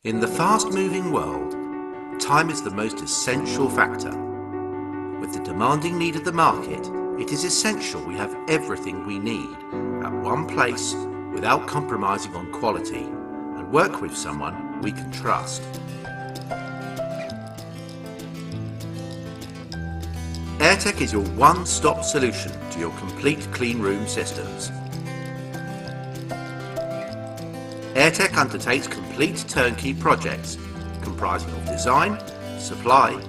In the fast-moving world, time is the most essential factor. With the demanding need of the market, it is essential we have everything we need at one place without compromising on quality and work with someone we can trust. Airtech is your one-stop solution to your complete clean room systems. Airtech undertakes complete turnkey projects comprising of design, supply,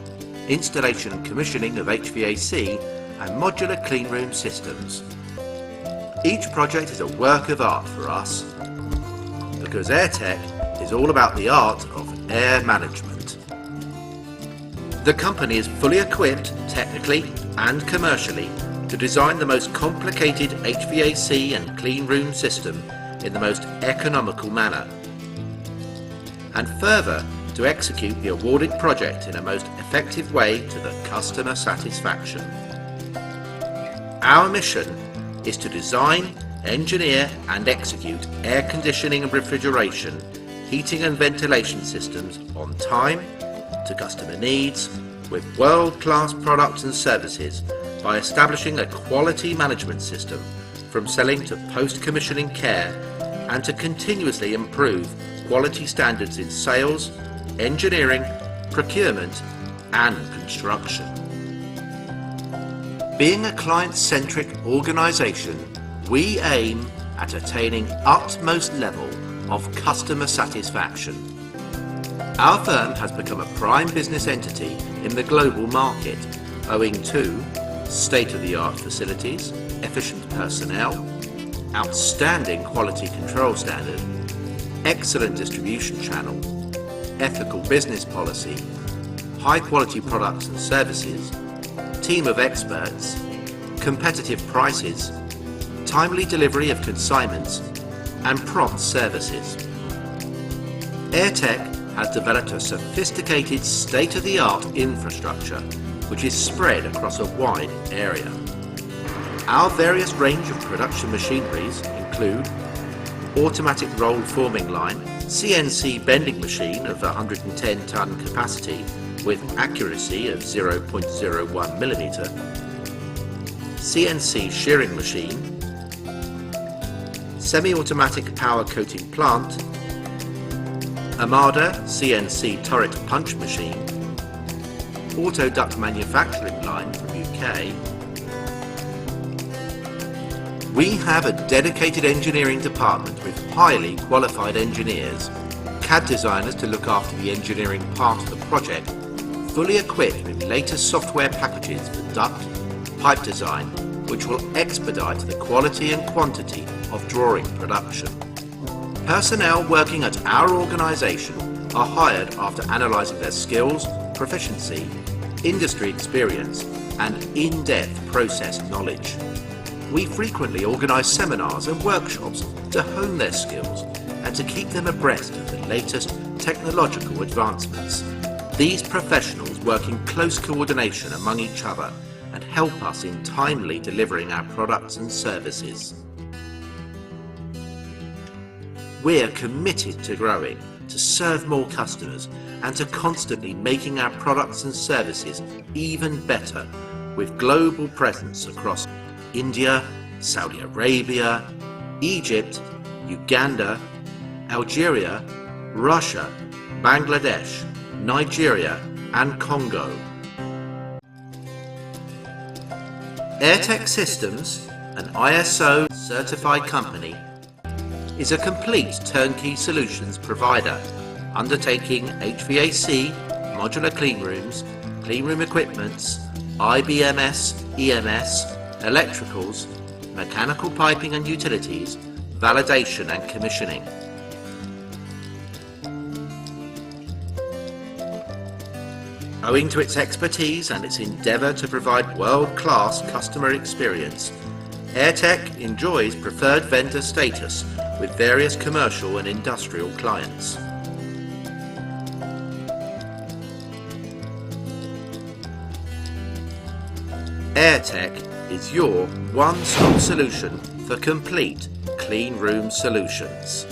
installation and commissioning of HVAC and modular clean room systems. Each project is a work of art for us because Airtech is all about the art of air management. The company is fully equipped technically and commercially to design the most complicated HVAC and clean room system in the most economical manner, and further to execute the awarded project in a most effective way to the customer satisfaction. Our mission is to design, engineer and execute air conditioning and refrigeration, heating and ventilation systems on time, to customer needs, with world-class products and services by establishing a quality management system from selling to post-commissioning care, and to continuously improve quality standards in sales, engineering, procurement and construction. Being a client-centric organisation, we aim at attaining utmost level of customer satisfaction. Our firm has become a prime business entity in the global market owing to state-of-the-art facilities, efficient personnel, outstanding quality control standard, excellent distribution channel, ethical business policy, high quality products and services, team of experts, competitive prices, timely delivery of consignments and prompt services. Airtech has developed a sophisticated state-of-the-art infrastructure which is spread across a wide area. Our various range of production machineries include automatic roll forming line, CNC bending machine of 110 ton capacity with accuracy of 0.01 millimeter, CNC shearing machine, semi-automatic power coating plant, Amada CNC turret punch machine, auto duct manufacturing line from UK. We have a dedicated engineering department with highly qualified engineers, CAD designers to look after the engineering part of the project, fully equipped with latest software packages for duct, pipe design, which will expedite the quality and quantity of drawing production. Personnel working at our organisation are hired after analysing their skills, proficiency, industry experience and in-depth process knowledge. We frequently organise seminars and workshops to hone their skills and to keep them abreast of the latest technological advancements. These professionals work in close coordination among each other and help us in timely delivering our products and services. We're committed to growing, to serve more customers and to constantly making our products and services even better with global presence across India, Saudi Arabia, Egypt, Uganda, Algeria, Russia, Bangladesh, Nigeria and Congo. Airtech Systems, an ISO certified company, is a complete turnkey solutions provider undertaking HVAC, modular clean rooms, clean room equipments, IBMS, EMS, electricals, mechanical piping and utilities, validation and commissioning. Owing to its expertise and its endeavour to provide world-class customer experience, Airtech enjoys preferred vendor status with various commercial and industrial clients. Airtech is your one-stop solution for complete clean room solutions.